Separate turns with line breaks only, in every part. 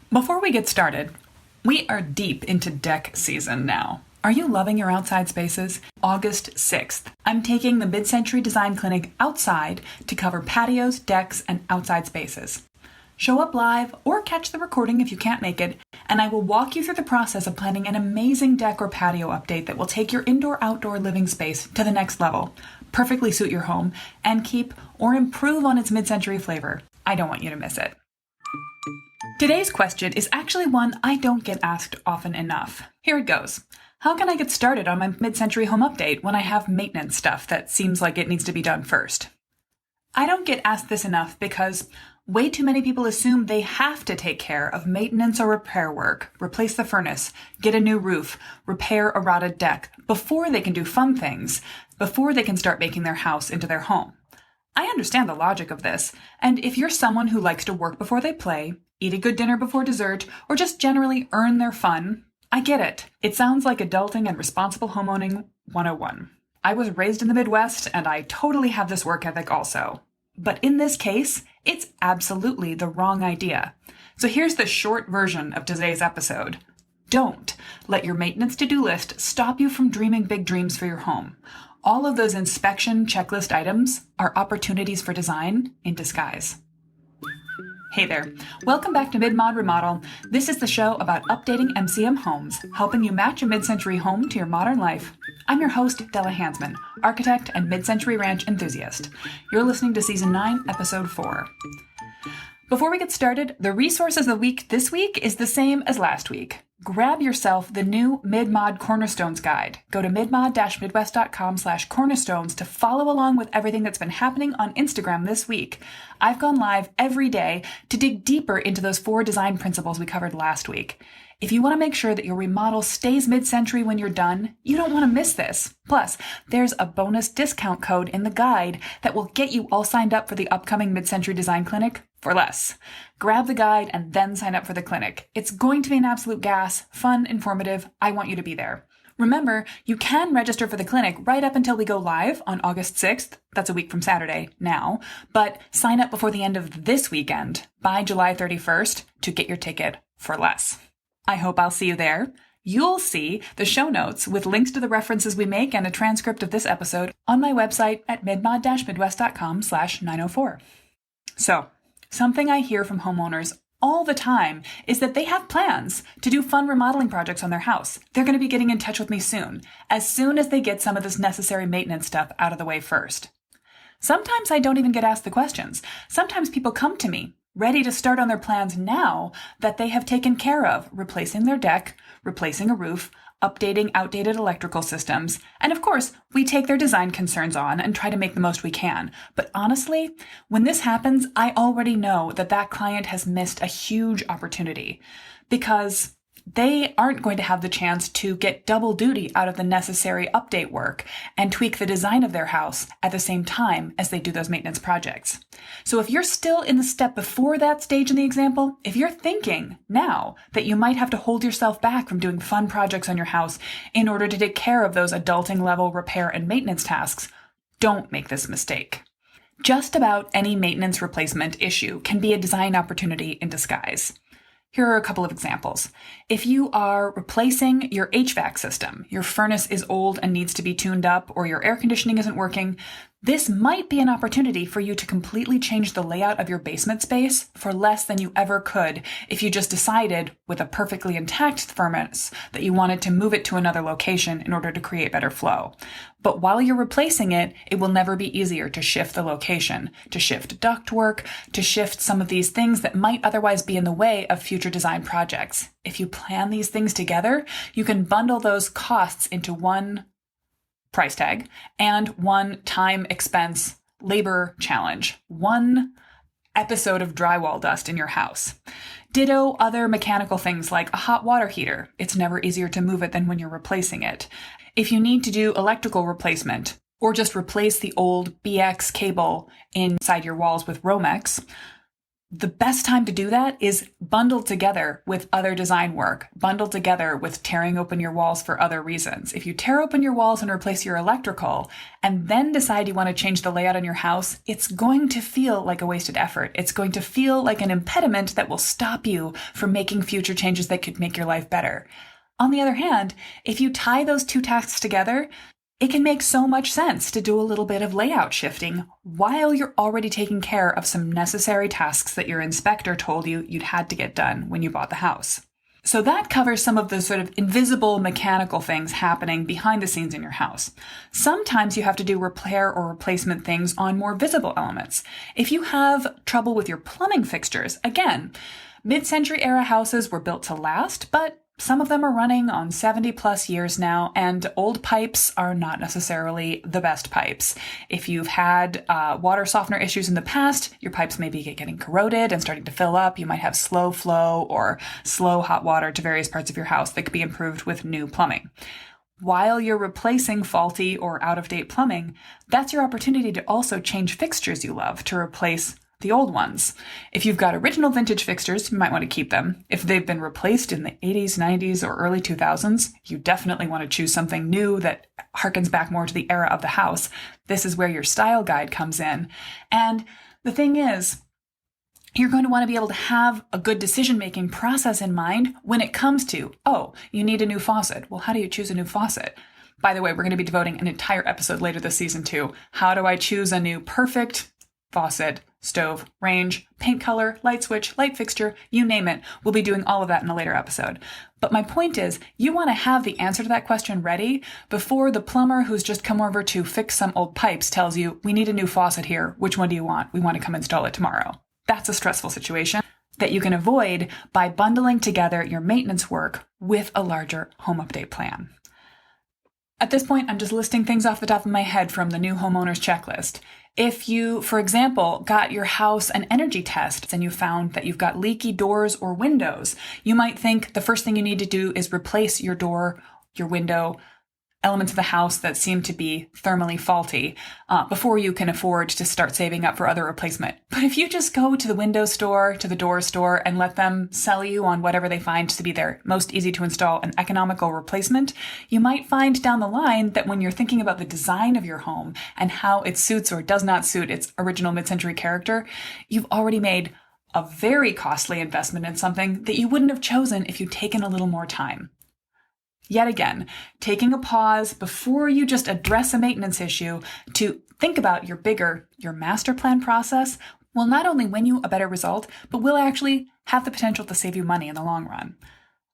Before we get started, we are deep into deck season now. Are you loving your outside spaces? August 6th, I'm taking the Mid-Century Design Clinic outside to cover patios, decks, and outside spaces. Show up live or catch the recording if you can't make it, and I will walk you through the process of planning an amazing deck or patio update that will take your indoor-outdoor living space to the next level, perfectly suit your home, and keep or improve on its mid-century flavor. I don't want you to miss it. Today's question is actually one I don't get asked often enough. Here it goes. How can I get started on my mid-century home update when I have maintenance stuff that seems like it needs to be done first? I don't get asked this enough because way too many people assume they have to take care of maintenance or repair work, replace the furnace, get a new roof, repair a rotted deck before they can do fun things, before they can start making their house into their home. I understand the logic of this, and if you're someone who likes to work before they play, eat a good dinner before dessert, or just generally earn their fun, I get it. It sounds like adulting and responsible homeowning 101. I was raised in the Midwest, and I totally have this work ethic also. But in this case, it's absolutely the wrong idea. So here's the short version of today's episode. Don't let your maintenance to-do list stop you from dreaming big dreams for your home. All of those inspection checklist items are opportunities for design in disguise. Hey there, welcome back to Mid-Mod Remodel. This is the show about updating MCM homes, helping you match a mid-century home to your modern life. I'm your host, Della Hansman, architect and mid-century ranch enthusiast. You're listening to Season 9, Episode 4. Before we get started, the resources of the week this week is the same as last week. Grab yourself the new Mid-Mod Cornerstones guide. Go to midmod-midwest.com/cornerstones to follow along with everything that's been happening on Instagram this week. I've gone live every day to dig deeper into those 4 design principles we covered last week. If you want to make sure that your remodel stays mid-century when you're done, you don't want to miss this. Plus, there's a bonus discount code in the guide that will get you all signed up for the upcoming Mid-Century Design Clinic for less. Grab the guide and then sign up for the clinic. It's going to be an absolute gas, fun, informative. I want you to be there. Remember, you can register for the clinic right up until we go live on August 6th. That's a week from Saturday now. But sign up before the end of this weekend by July 31st to get your ticket for less. I hope I'll see you there. You'll see the show notes with links to the references we make and a transcript of this episode on my website at midmod-midwest.com/904. So, something I hear from homeowners all the time is that they have plans to do fun remodeling projects on their house. They're going to be getting in touch with me soon as they get some of this necessary maintenance stuff out of the way first. Sometimes I don't even get asked the questions. Sometimes people come to me ready to start on their plans now that they have taken care of replacing their deck, replacing a roof, updating outdated electrical systems, and of course, we take their design concerns on and try to make the most we can. But honestly, when this happens, I already know that that client has missed a huge opportunity because they aren't going to have the chance to get double duty out of the necessary update work and tweak the design of their house at the same time as they do those maintenance projects. So if you're still in the step before that stage in the example, if you're thinking now that you might have to hold yourself back from doing fun projects on your house in order to take care of those adulting level repair and maintenance tasks, don't make this mistake. Just about any maintenance replacement issue can be a design opportunity in disguise. Here are a couple of examples. If you are replacing your HVAC system, your furnace is old and needs to be tuned up, or your air conditioning isn't working, this might be an opportunity for you to completely change the layout of your basement space for less than you ever could if you just decided, with a perfectly intact furnace, that you wanted to move it to another location in order to create better flow. But while you're replacing it, it will never be easier to shift the location, to shift ductwork, to shift some of these things that might otherwise be in the way of future design projects. If you plan these things together, you can bundle those costs into one price tag and one time, expense, labor challenge, one episode of drywall dust in your house. Ditto other mechanical things like a hot water heater. It's never easier to move it than when you're replacing it. If you need to do electrical replacement or just replace the old BX cable inside your walls with Romex, The best time to do that is bundled together with other design work, bundled together with tearing open your walls for other reasons. If you tear open your walls and replace your electrical and then decide you want to change the layout on your house, it's going to feel like a wasted effort. It's going to feel like an impediment that will stop you from making future changes that could make your life better. On the other hand, if you tie those two tasks together, it can make so much sense to do a little bit of layout shifting while you're already taking care of some necessary tasks that your inspector told you you'd had to get done when you bought the house. So that covers some of the sort of invisible mechanical things happening behind the scenes in your house. Sometimes you have to do repair or replacement things on more visible elements. If you have trouble with your plumbing fixtures, again, mid-century era houses were built to last, but some of them are running on 70 plus years now, and old pipes are not necessarily the best pipes. If you've had water softener issues in the past, your pipes may be getting corroded and starting to fill up. You might have slow flow or slow hot water to various parts of your house that could be improved with new plumbing. While you're replacing faulty or out-of-date plumbing, that's your opportunity to also change fixtures you love to replace the old ones. If you've got original vintage fixtures, you might want to keep them. If they've been replaced in the 80s, 90s, or early 2000s, you definitely want to choose something new that harkens back more to the era of the house. This is where your style guide comes in. And the thing is, you're going to want to be able to have a good decision-making process in mind when it comes to, oh, you need a new faucet. Well, how do you choose a new faucet? By the way, we're going to be devoting an entire episode later this season to how do I choose a new perfect faucet, stove, range, paint color, light switch, light fixture, you name it. We'll be doing all of that in a later episode. But my point is, you want to have the answer to that question ready before the plumber who's just come over to fix some old pipes tells you, we need a new faucet here. Which one do you want? We want to come install it tomorrow. That's a stressful situation that you can avoid by bundling together your maintenance work with a larger home update plan. At this point, I'm just listing things off the top of my head from the new homeowner's checklist. If you, for example, got your house an energy test and you found that you've got leaky doors or windows, you might think the first thing you need to do is replace your door, your window, elements of the house that seem to be thermally faulty before you can afford to start saving up for other replacement. But if you just go to the window store, to the door store, and let them sell you on whatever they find to be their most easy to install and economical replacement, you might find down the line that when you're thinking about the design of your home and how it suits or does not suit its original mid-century character, you've already made a very costly investment in something that you wouldn't have chosen if you'd taken a little more time. Yet again, taking a pause before you just address a maintenance issue to think about your master plan process will not only win you a better result, but will actually have the potential to save you money in the long run.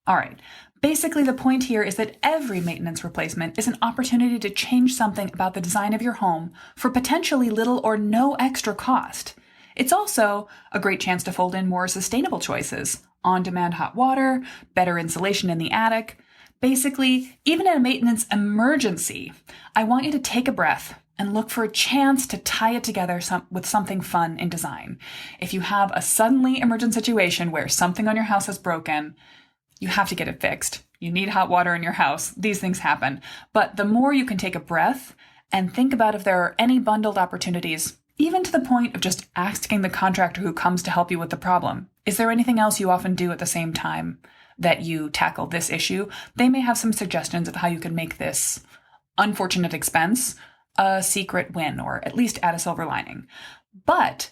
All right. Basically, the point here is that every maintenance replacement is an opportunity to change something about the design of your home for potentially little or no extra cost. It's also a great chance to fold in more sustainable choices, on-demand hot water, better insulation in the attic. Basically, even in a maintenance emergency, I want you to take a breath and look for a chance to tie it together with something fun in design. If you have a suddenly emergent situation where something on your house is broken, you have to get it fixed. You need hot water in your house. These things happen. But the more you can take a breath and think about if there are any bundled opportunities, even to the point of just asking the contractor who comes to help you with the problem, is there anything else you often do at the same time that you tackle this issue? They may have some suggestions of how you can make this unfortunate expense a secret win, or at least add a silver lining. But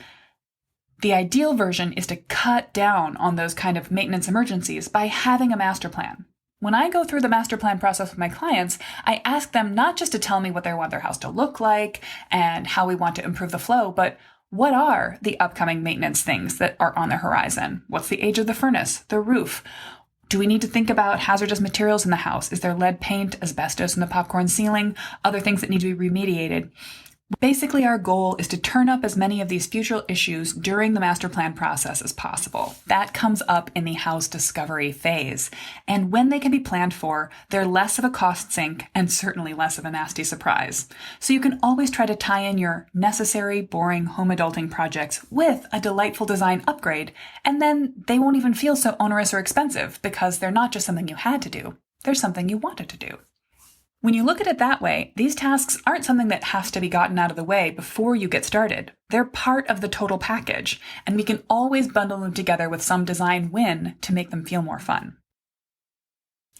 the ideal version is to cut down on those kind of maintenance emergencies by having a master plan. When I go through the master plan process with my clients, I ask them not just to tell me what they want their house to look like and how we want to improve the flow, but what are the upcoming maintenance things that are on the horizon? What's the age of the furnace, the roof? Do we need to think about hazardous materials in the house? Is there lead paint, asbestos in the popcorn ceiling, other things that need to be remediated? Basically, our goal is to turn up as many of these future issues during the master plan process as possible. That comes up in the house discovery phase. And when they can be planned for, they're less of a cost sink and certainly less of a nasty surprise. So you can always try to tie in your necessary, boring home adulting projects with a delightful design upgrade, and then they won't even feel so onerous or expensive because they're not just something you had to do, they're something you wanted to do. When you look at it that way, these tasks aren't something that has to be gotten out of the way before you get started. They're part of the total package, and we can always bundle them together with some design win to make them feel more fun.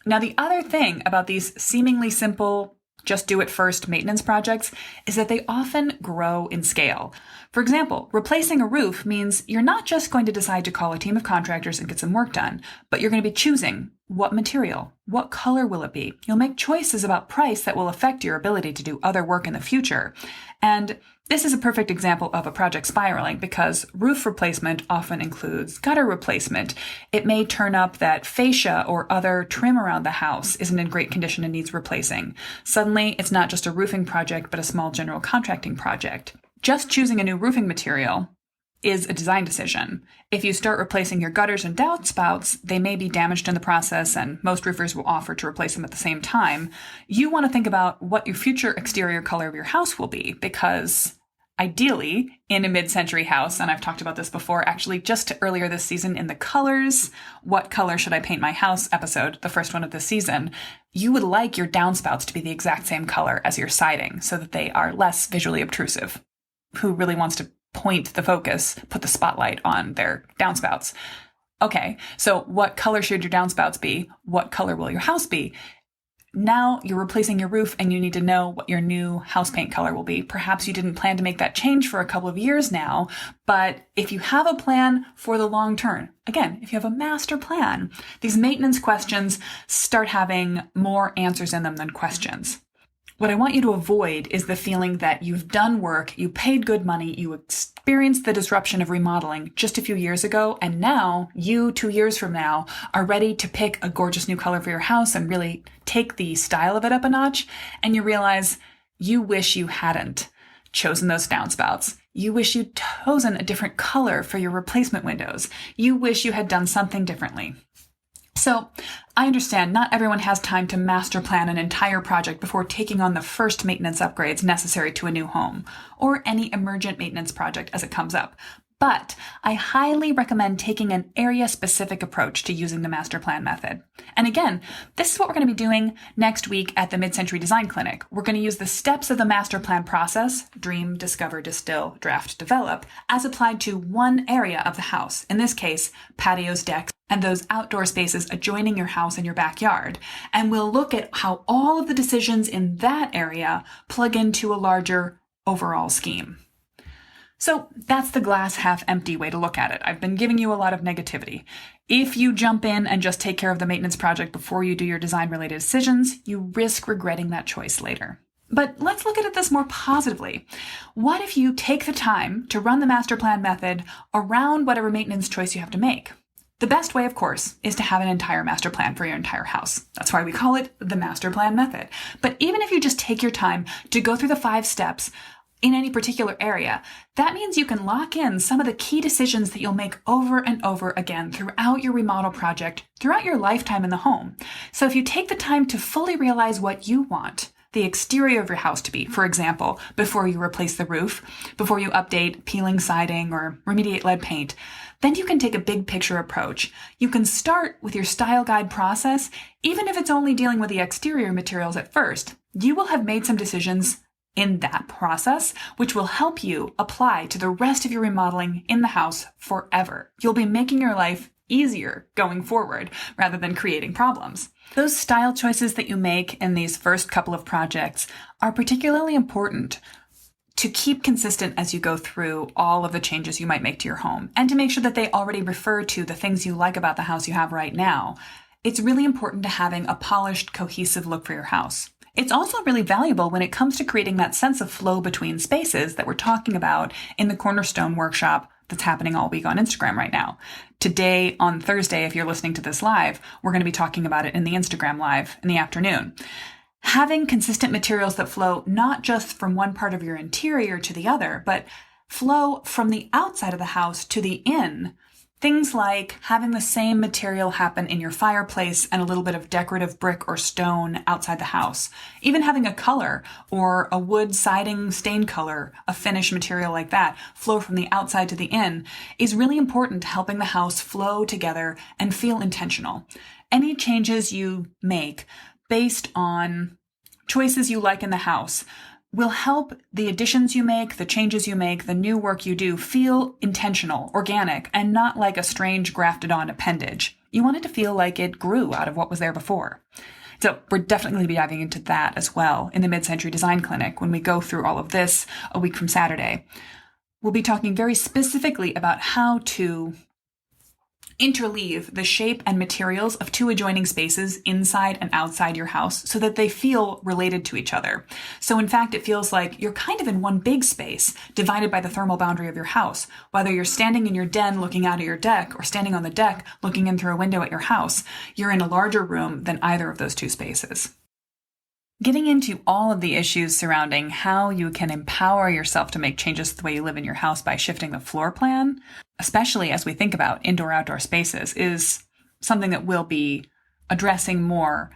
Now, the other thing about these seemingly simple, just do it first maintenance projects is that they often grow in scale. For example, replacing a roof means you're not just going to decide to call a team of contractors and get some work done, but you're going to be choosing what material, what color will it be. You'll make choices about price that will affect your ability to do other work in the future. And this is a perfect example of a project spiraling because roof replacement often includes gutter replacement. It may turn up that fascia or other trim around the house isn't in great condition and needs replacing. Suddenly, it's not just a roofing project, but a small general contracting project. Just choosing a new roofing material is a design decision. If you start replacing your gutters and downspouts, they may be damaged in the process, and most roofers will offer to replace them at the same time. You want to think about what your future exterior color of your house will be, because ideally, in a mid-century house, and I've talked about this before, actually just earlier this season in the colors, what color should I paint my house episode, the first one of this season, you would like your downspouts to be the exact same color as your siding so that they are less visually obtrusive. Who really wants to point the focus, put the spotlight on their downspouts? Okay, so what color should your downspouts be? What color will your house be? Now you're replacing your roof and you need to know what your new house paint color will be. Perhaps you didn't plan to make that change for a couple of years now, but if you have a plan for the long term, again, if you have a master plan, these maintenance questions start having more answers in them than questions. What I want you to avoid is the feeling that you've done work, you paid good money, you experienced the disruption of remodeling just a few years ago, and now you, 2 years from now, are ready to pick a gorgeous new color for your house and really take the style of it up a notch, and you realize you wish you hadn't chosen those downspouts. You wish you'd chosen a different color for your replacement windows. You wish you had done something differently. So I understand not everyone has time to master plan an entire project before taking on the first maintenance upgrades necessary to a new home, or any emergent maintenance project as it comes up. But I highly recommend taking an area-specific approach to using the master plan method. And again, this is what we're going to be doing next week at the Mid-Century Design Clinic. We're going to use the steps of the master plan process, dream, discover, distill, draft, develop, as applied to one area of the house. In this case, patios, decks, and those outdoor spaces adjoining your house and your backyard. And we'll look at how all of the decisions in that area plug into a larger overall scheme. So that's the glass half empty way to look at it. I've been giving you a lot of negativity. If you jump in and just take care of the maintenance project before you do your design-related decisions, you risk regretting that choice later. But let's look at this more positively. What if you take the time to run the master plan method around whatever maintenance choice you have to make? The best way, of course, is to have an entire master plan for your entire house. That's why we call it the master plan method. But even if you just take your time to go through the 5 steps in any particular area, that means you can lock in some of the key decisions that you'll make over and over again throughout your remodel project, throughout your lifetime in the home. So if you take the time to fully realize what you want the exterior of your house to be, for example, before you replace the roof, before you update peeling siding or remediate lead paint, then you can take a big picture approach. You can start with your style guide process, even if it's only dealing with the exterior materials at first. You will have made some decisions in that process, which will help you apply to the rest of your remodeling in the house forever. You'll be making your life easier going forward rather than creating problems. Those style choices that you make in these first couple of projects are particularly important to keep consistent as you go through all of the changes you might make to your home, and to make sure that they already refer to the things you like about the house you have right now. It's really important to having a polished, cohesive look for your house. It's also really valuable when it comes to creating that sense of flow between spaces that we're talking about in the Cornerstone workshop that's happening all week on Instagram right now. Today, on Thursday, if you're listening to this live, we're going to be talking about it in the Instagram live in the afternoon. Having consistent materials that flow not just from one part of your interior to the other, but flow from the outside of the house to the in. Things like having the same material happen in your fireplace and a little bit of decorative brick or stone outside the house. Even having a color or a wood siding stain color, a finish material like that, flow from the outside to the in is really important to helping the house flow together and feel intentional. Any changes you make based on choices you like in the house will help the additions you make, the changes you make, the new work you do feel intentional, organic, and not like a strange grafted on appendage. You want it to feel like it grew out of what was there before. So we're definitely going to be diving into that as well in the Mid-Century Design Clinic when we go through all of this a week from Saturday. We'll be talking very specifically about how to interleave the shape and materials of two adjoining spaces inside and outside your house so that they feel related to each other. So in fact, it feels like you're kind of in one big space divided by the thermal boundary of your house. Whether you're standing in your den looking out at your deck or standing on the deck looking in through a window at your house, you're in a larger room than either of those two spaces. Getting into all of the issues surrounding how you can empower yourself to make changes to the way you live in your house by shifting the floor plan, especially as we think about indoor-outdoor spaces, is something that we'll be addressing more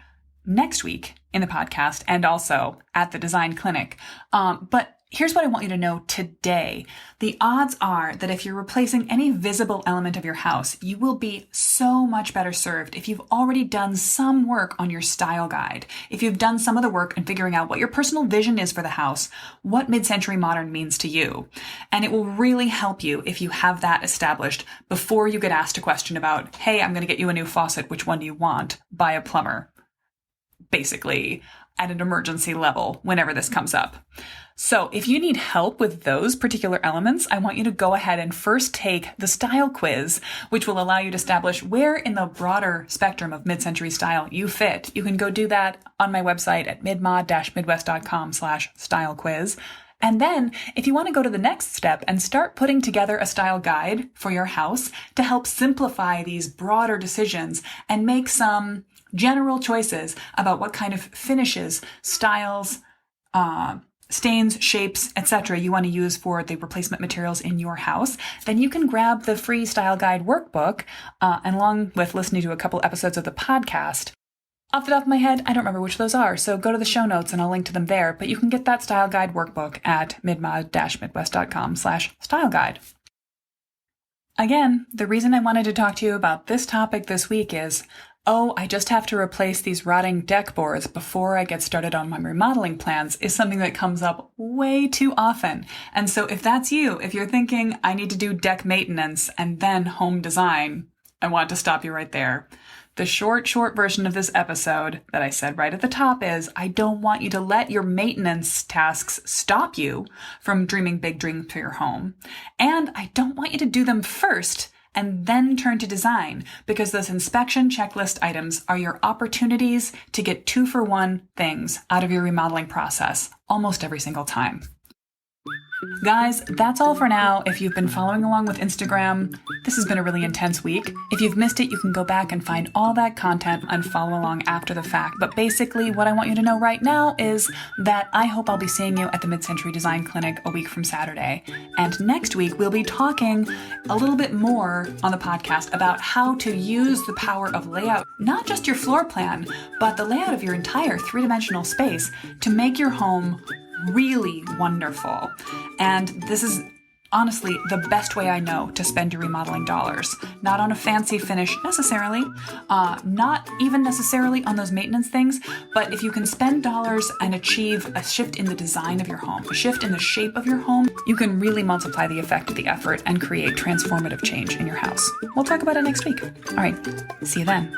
next week in the podcast and also at the design clinic. But here's what I want you to know today. The odds are that if you're replacing any visible element of your house, you will be so much better served if you've already done some work on your style guide. If you've done some of the work in figuring out what your personal vision is for the house, what mid-century modern means to you. And it will really help you if you have that established before you get asked a question about, hey, I'm going to get you a new faucet. Which one do you want? By a plumber. Basically, at an emergency level whenever this comes up. So if you need help with those particular elements, I want you to go ahead and first take the style quiz, which will allow you to establish where in the broader spectrum of mid-century style you fit. You can go do that on my website at midmod-midwest.com/style quiz. And then if you want to go to the next step and start putting together a style guide for your house to help simplify these broader decisions and make some general choices about what kind of finishes, styles, stains, shapes, etc. you want to use for the replacement materials in your house, then you can grab the free style guide workbook and along with listening to a couple episodes of the podcast. Off the top of my head, I don't remember which those are, so go to the show notes and I'll link to them there, but you can get that style guide workbook at midmod-midwest.com/style guide. Again, the reason I wanted to talk to you about this topic this week is, I just have to replace these rotting deck boards before I get started on my remodeling plans is something that comes up way too often. And so if that's you, if you're thinking I need to do deck maintenance and then home design, I want to stop you right there. The short version of this episode that I said right at the top is I don't want you to let your maintenance tasks stop you from dreaming big dreams for your home. And I don't want you to do them first and then turn to design, because those inspection checklist items are your opportunities to get 2-for-1 things out of your remodeling process almost every single time. Guys, that's all for now. If you've been following along with Instagram, this has been a really intense week. If you've missed it, you can go back and find all that content and follow along after the fact. But basically, what I want you to know right now is that I hope I'll be seeing you at the Mid-Century Design Clinic a week from Saturday. And next week, we'll be talking a little bit more on the podcast about how to use the power of layout, not just your floor plan, but the layout of your entire three-dimensional space to make your home really wonderful. And this is honestly the best way I know to spend your remodeling dollars. Not on a fancy finish necessarily, not even necessarily on those maintenance things, but if you can spend dollars and achieve a shift in the design of your home, a shift in the shape of your home, you can really multiply the effect of the effort and create transformative change in your house. We'll talk about it next week. All right, see you then.